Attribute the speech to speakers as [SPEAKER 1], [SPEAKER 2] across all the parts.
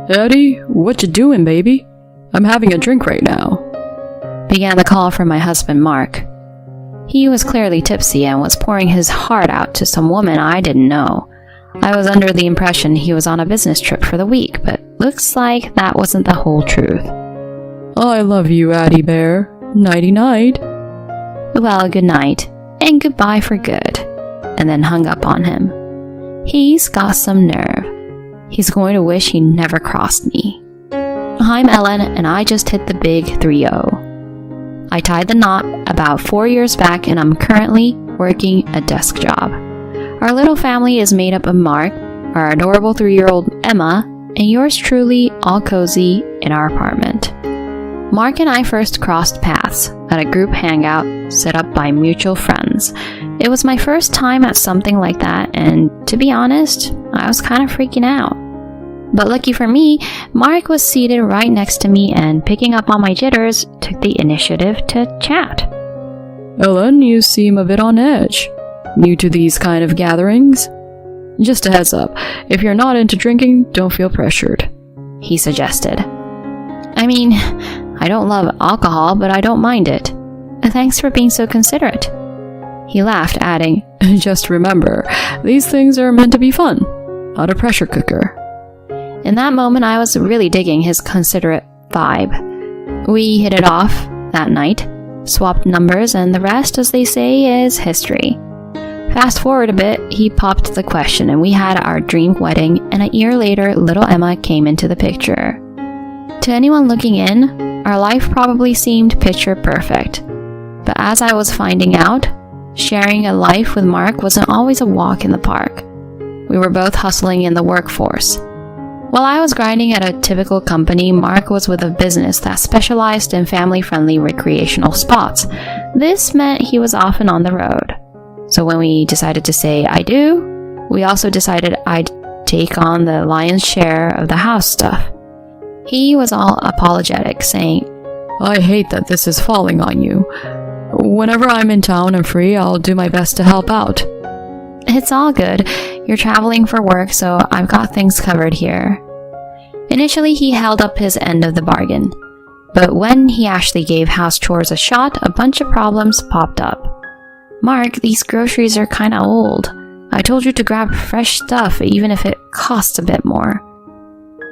[SPEAKER 1] Eddie, what you doing, baby? I'm having a drink right now.
[SPEAKER 2] Began the call from my husband, Mark. He was clearly tipsy and was pouring his heart out to some woman I didn't know. I was under the impression he was on a business trip for the week, but looks like that wasn't the whole truth.
[SPEAKER 1] I love you, Addie Bear. Nighty-night.
[SPEAKER 2] Well, good night, and goodbye for good, and then hung up on him. He's got some nerve. He's going to wish he never crossed me. I'm Ellen, and I just hit the big 3-0. I tied the knot about 4 years back, and I'm currently working a desk job. Our little family is made up of Mark, our adorable 3-year-old Emma, and yours truly, all cozy in our apartment. Mark and I first crossed paths at a group hangout set up by mutual friends. It was my first time at something like that, and to be honest, I was kind of freaking out. But lucky for me, Mark was seated right next to me and, picking up on my jitters, took the initiative to chat.
[SPEAKER 1] Ellen, you seem a bit on edge. New to these kind of gatherings? Just a heads up, if you're not into drinking, don't feel pressured,
[SPEAKER 2] he suggested. I mean, I don't love alcohol, but I don't mind it. Thanks for being so considerate. He laughed, adding,
[SPEAKER 1] Just remember, these things are meant to be fun, not a pressure cooker.
[SPEAKER 2] In that moment, I was really digging his considerate vibe. We hit it off that night, swapped numbers, and the rest, as they say, is history. Fast forward a bit, he popped the question, and we had our dream wedding, and a year later, little Emma came into the picture. To anyone looking in, our life probably seemed picture perfect. But as I was finding out, sharing a life with Mark wasn't always a walk in the park. We were both hustling in the workforce. While I was grinding at a typical company, Mark was with a business that specialized in family-friendly recreational spots. This meant he was often on the road. So when we decided to say I do, we also decided I'd take on the lion's share of the house stuff. He was all apologetic, saying,
[SPEAKER 1] I hate that this is falling on you. Whenever I'm in town and free, I'll do my best to help out.
[SPEAKER 2] It's all good. You're traveling for work, so I've got things covered here. Initially, he held up his end of the bargain. But when he actually gave house chores a shot, a bunch of problems popped up. Mark, these groceries are kinda old. I told you to grab fresh stuff, even if it costs a bit more.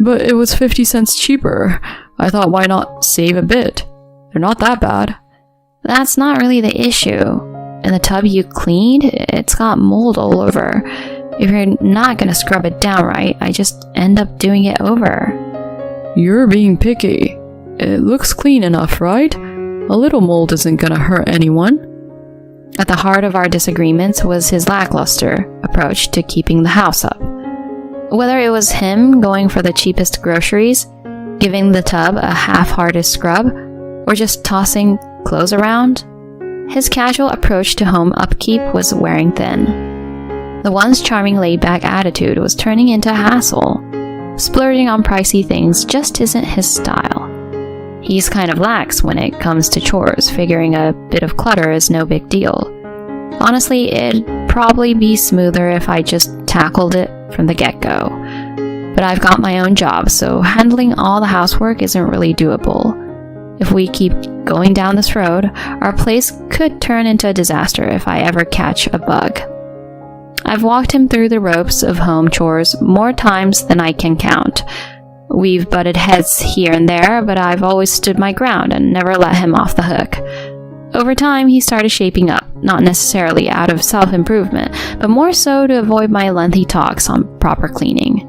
[SPEAKER 1] But it was 50 cents cheaper. I thought, why not save a bit? They're not that bad.
[SPEAKER 2] That's not really the issue. In the tub you cleaned, it's got mold all over. If you're not gonna scrub it down right, I just end up doing it over.
[SPEAKER 1] You're being picky. It looks clean enough, right? A little mold isn't gonna hurt anyone.
[SPEAKER 2] At the heart of our disagreements was his lackluster approach to keeping the house up. Whether it was him going for the cheapest groceries, giving the tub a half-hearted scrub, or just tossing clothes around, his casual approach to home upkeep was wearing thin. The once charming laid-back attitude was turning into a hassle. Splurging on pricey things just isn't his style. He's kind of lax when it comes to chores, figuring a bit of clutter is no big deal. Honestly, it'd probably be smoother if I just tackled it from the get-go. But I've got my own job, so handling all the housework isn't really doable. If we keep going down this road, our place could turn into a disaster if I ever catch a bug. I've walked him through the ropes of home chores more times than I can count. We've butted heads here and there, but I've always stood my ground and never let him off the hook. Over time, he started shaping up, not necessarily out of self-improvement, but more so to avoid my lengthy talks on proper cleaning.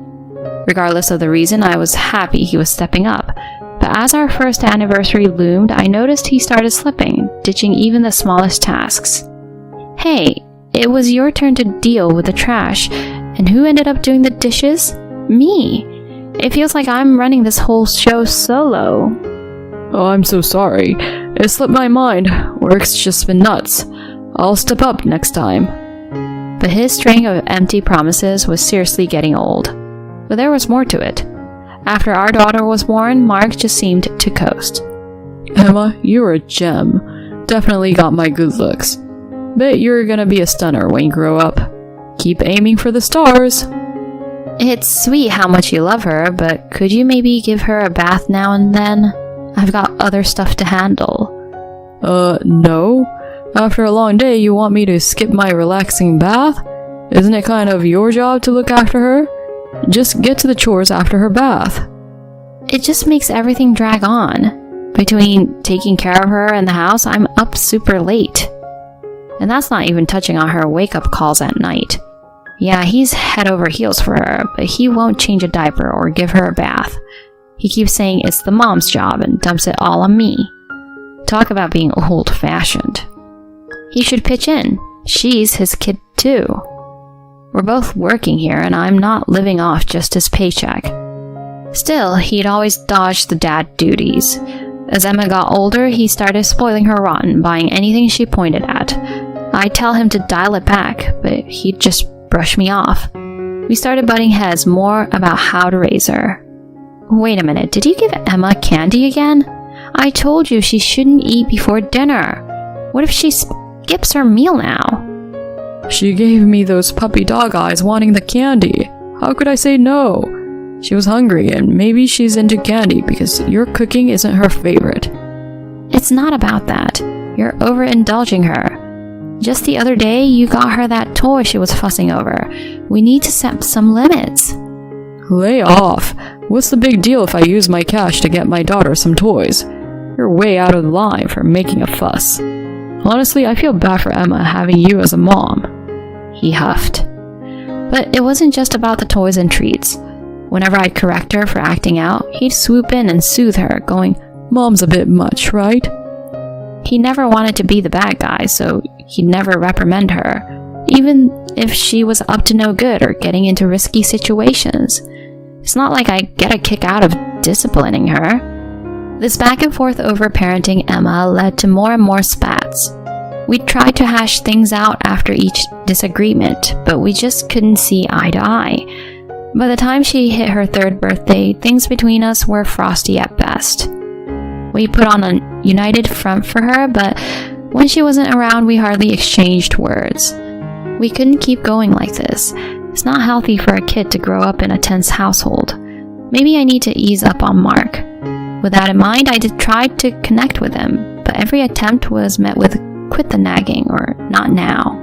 [SPEAKER 2] Regardless of the reason, I was happy he was stepping up. But as our first anniversary loomed, I noticed he started slipping, ditching even the smallest tasks. Hey, it was your turn to deal with the trash, and who ended up doing the dishes? Me. It feels like I'm running this whole show solo.
[SPEAKER 1] Oh, I'm so sorry. It slipped my mind. Work's just been nuts. I'll step up next time.
[SPEAKER 2] But his string of empty promises was seriously getting old. But there was more to it. After our daughter was born, Mark just seemed to coast.
[SPEAKER 1] Emma, you're a gem. Definitely got my good looks. Bet you're gonna be a stunner when you grow up. Keep aiming for the stars.
[SPEAKER 2] It's sweet how much you love her, but could you maybe give her a bath now and then? I've got other stuff to handle.
[SPEAKER 1] No. After a long day, you want me to skip my relaxing bath? Isn't it kind of your job to look after her? Just get to the chores after her bath.
[SPEAKER 2] It just makes everything drag on. Between taking care of her and the house, I'm up super late. And that's not even touching on her wake-up calls at night. Yeah, he's head over heels for her, but he won't change a diaper or give her a bath. He keeps saying it's the mom's job and dumps it all on me. Talk about being old-fashioned. He should pitch in. She's his kid too. We're both working here and I'm not living off just his paycheck. Still, he'd always dodged the dad duties. As Emma got older, he started spoiling her rotten, buying anything she pointed at. I'd tell him to dial it back, but he'd just brush me off. We started butting heads more about how to raise her. Wait a minute, did you give Emma candy again? I told you she shouldn't eat before dinner. What if she skips her meal now?
[SPEAKER 1] She gave me those puppy dog eyes wanting the candy. How could I say no? She was hungry and maybe she's into candy because your cooking isn't her favorite.
[SPEAKER 2] It's not about that. You're overindulging her. Just the other day, you got her that toy she was fussing over. We need to set some limits.
[SPEAKER 1] Lay off. What's the big deal if I use my cash to get my daughter some toys? You're way out of line for making a fuss. Honestly, I feel bad for Emma having you as a mom. He huffed.
[SPEAKER 2] But it wasn't just about the toys and treats. Whenever I'd correct her for acting out, he'd swoop in and soothe her, going,
[SPEAKER 1] "Mom's a bit much, right?"
[SPEAKER 2] He never wanted to be the bad guy, so he'd never reprimand her, even if she was up to no good or getting into risky situations. It's not like I get a kick out of disciplining her. This back and forth over parenting Emma led to more and more spats. We tried to hash things out after each disagreement, but we just couldn't see eye to eye. By the time she hit her 3rd birthday, things between us were frosty at best. We put on a united front for her, but when she wasn't around, we hardly exchanged words. We couldn't keep going like this. It's not healthy for a kid to grow up in a tense household. Maybe I need to ease up on Mark. With that in mind, I tried to connect with him, but every attempt was met with "quit the nagging" or "not now."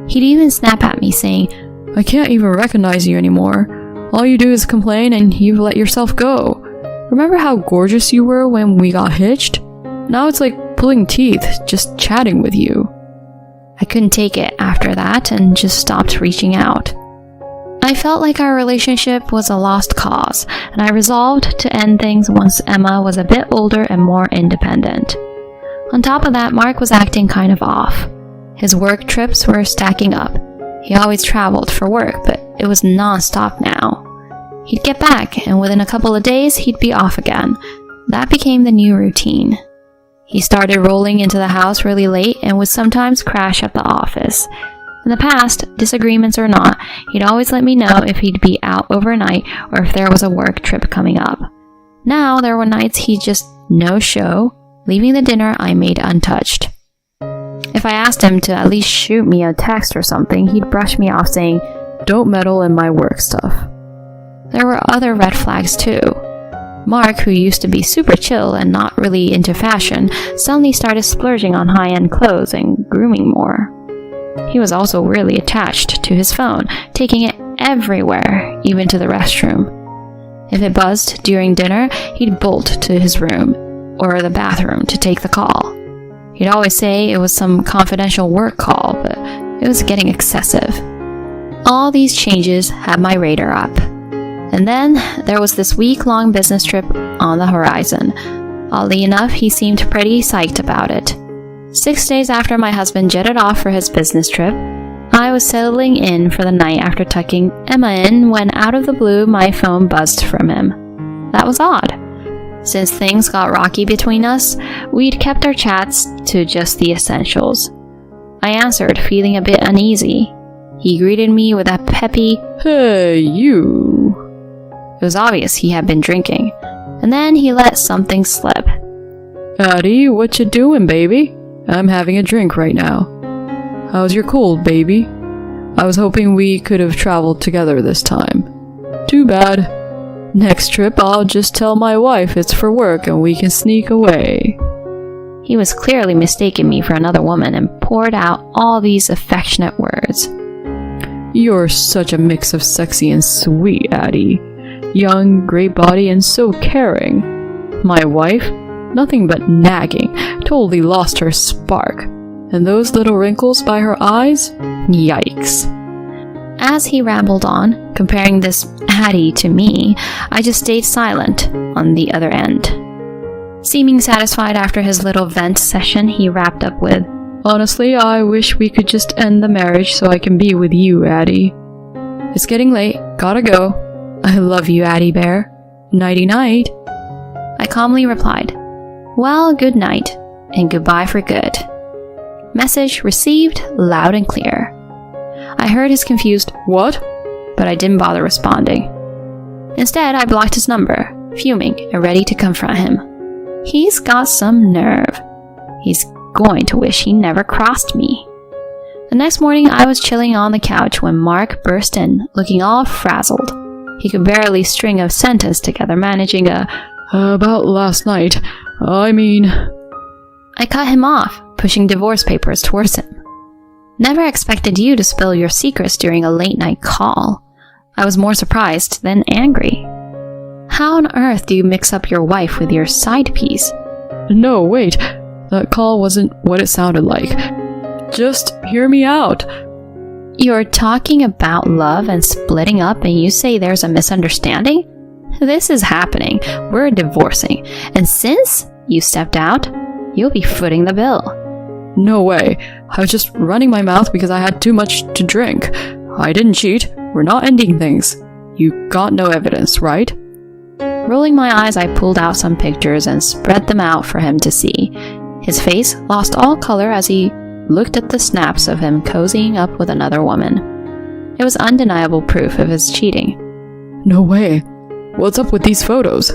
[SPEAKER 2] He'd even snap at me saying,
[SPEAKER 1] "I can't even recognize you anymore. All you do is complain and you've let yourself go. Remember how gorgeous you were when we got hitched? Now it's like pulling teeth just chatting with you." I couldn't take it after that and just stopped reaching out. I felt like our relationship was a lost cause, and I resolved to end things once Emma was a bit older and more independent. On top of that, Mark was acting kind of off. His work trips were stacking up. He always traveled for work, but it was non-stop now. He'd get back, and within a couple of days, he'd be off again. That became the new routine. He started rolling into the house really late and would sometimes crash at the office. In the past, disagreements or not, he'd always let me know if he'd be out overnight or if there was a work trip coming up. Now, there were nights he'd just no-show, leaving the dinner I made untouched. If I asked him to at least shoot me a text or something, he'd brush me off saying, "Don't meddle in my work stuff." There were other red flags too. Mark, who used to be super chill and not really into fashion, suddenly started splurging on high-end clothes and grooming more. He was also really attached to his phone, taking it everywhere, even to the restroom. If it buzzed during dinner, he'd bolt to his room or the bathroom to take the call. He'd always say it was some confidential work call, but it was getting excessive. All these changes had my radar up. And then there was this week-long business trip on the horizon. Oddly enough, he seemed pretty psyched about it. 6 days after my husband jetted off for his business trip, I was settling in for the night after tucking Emma in when out of the blue my phone buzzed from him. That was odd. Since things got rocky between us, we'd kept our chats to just the essentials. I answered, feeling a bit uneasy. He greeted me with a peppy, "Hey, you."
[SPEAKER 2] It was obvious he had been drinking, and then he let something slip.
[SPEAKER 1] "Addie, what you doing, baby? I'm having a drink right now. How's your cold, baby? I was hoping we could have traveled together this time." Too bad. Next trip, I'll just tell my wife it's for work and we can sneak away.
[SPEAKER 2] He was clearly mistaking me for another woman and poured out all these affectionate words.
[SPEAKER 1] You're such a mix of sexy and sweet, Addie. Young, great body, and so caring. My wife? Nothing but nagging. Totally lost her spark. And those little wrinkles by her eyes? Yikes.
[SPEAKER 2] As he rambled on, comparing this Addie to me, I just stayed silent on the other end. Seeming satisfied after his little vent session, he wrapped up with,
[SPEAKER 1] Honestly, I wish we could just end the marriage so I can be with you, Addie. It's getting late. Gotta go. I love you, Addie Bear. Nighty-night.
[SPEAKER 2] I calmly replied, Well, good night, and goodbye for good. Message received loud and clear. I heard his confused, What? But I didn't bother responding. Instead, I blocked his number, fuming and ready to confront him. He's got some nerve. He's going to wish he never crossed me. The next morning, I was chilling on the couch when Mark burst in, looking all frazzled. He could barely string a sentence together, managing
[SPEAKER 1] about last night.
[SPEAKER 2] I cut him off, pushing divorce papers towards him. Never expected you to spill your secrets during a late-night call. I was more surprised than angry. How on earth do you mix up your wife with your side piece?
[SPEAKER 1] No, wait. That call wasn't what it sounded like. Just hear me out.
[SPEAKER 2] You're talking about love and splitting up and you say there's a misunderstanding? This is happening. We're divorcing. And since you stepped out, you'll be footing the bill.
[SPEAKER 1] No way. I was just running my mouth because I had too much to drink. I didn't cheat. We're not ending things. You got no evidence, right?
[SPEAKER 2] Rolling my eyes, I pulled out some pictures and spread them out for him to see. His face lost all color as he looked at the snaps of him cozying up with another woman. It was undeniable proof of his cheating.
[SPEAKER 1] No way. What's up with these photos?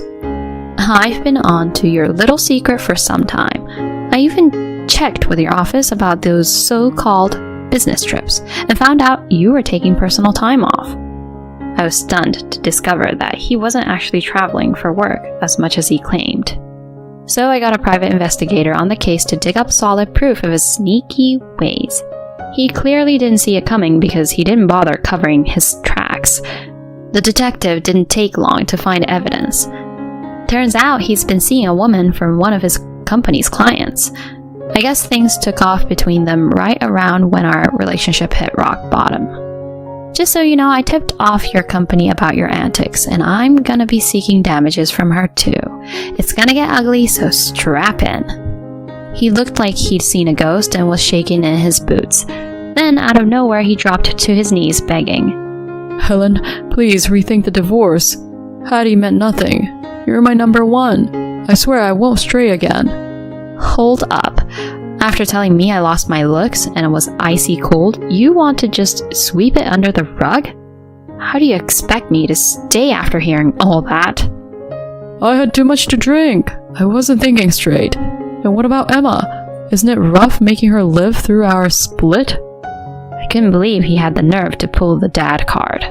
[SPEAKER 2] I've been on to your little secret for some time. I even checked with your office about those so-called business trips and found out you were taking personal time off. I was stunned to discover that he wasn't actually traveling for work as much as he claimed. So I got a private investigator on the case to dig up solid proof of his sneaky ways. He clearly didn't see it coming because he didn't bother covering his tracks. The detective didn't take long to find evidence. Turns out he's been seeing a woman from one of his company's clients. I guess things took off between them right around when our relationship hit rock bottom. Just so you know, I tipped off your company about your antics, and I'm gonna be seeking damages from her too. It's gonna get ugly, so strap in. He looked like he'd seen a ghost and was shaking in his boots. Then, out of nowhere, he dropped to his knees, begging.
[SPEAKER 1] Helen, please rethink the divorce. Hattie meant nothing. You're my number one. I swear I won't stray again.
[SPEAKER 2] Hold up. After telling me I lost my looks and it was icy cold, you want to just sweep it under the rug? How do you expect me to stay after hearing all that?
[SPEAKER 1] I had too much to drink. I wasn't thinking straight. And what about Emma? Isn't it rough making her live through our split?
[SPEAKER 2] I couldn't believe he had the nerve to pull the dad card.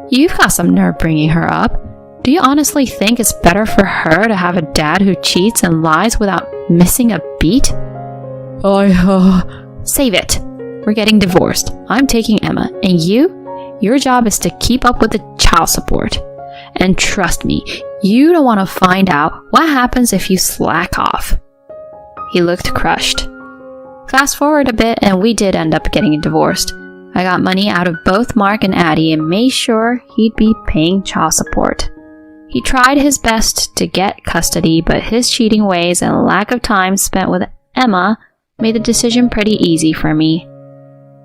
[SPEAKER 2] You've got some nerve bringing her up. Do you honestly think it's better for her to have a dad who cheats and lies without missing a beat? Save it. We're getting divorced. I'm taking Emma. And your job is to keep up with the child support. And trust me, you don't want to find out what happens if you slack off. He looked crushed. Fast forward a bit and we did end up getting divorced. I got money out of both Mark and Addie and made sure he'd be paying child support. He tried his best to get custody, but his cheating ways and lack of time spent with Emma made the decision pretty easy for me.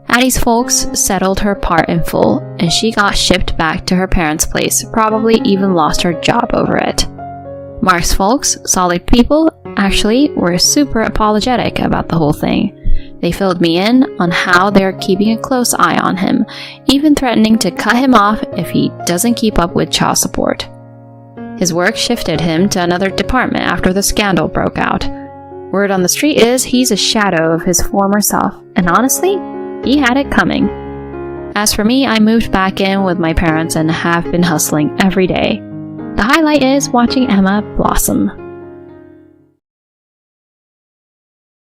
[SPEAKER 2] Addie's folks settled her part in full, and she got shipped back to her parents' place, probably even lost her job over it. Mark's folks, solid people, actually were super apologetic about the whole thing. They filled me in on how they're keeping a close eye on him, even threatening to cut him off if he doesn't keep up with child support. His work shifted him to another department after the scandal broke out. Word on the street is he's a shadow of his former self, and honestly, he had it coming. As for me, I moved back in with my parents and have been hustling every day. The highlight is watching Emma blossom.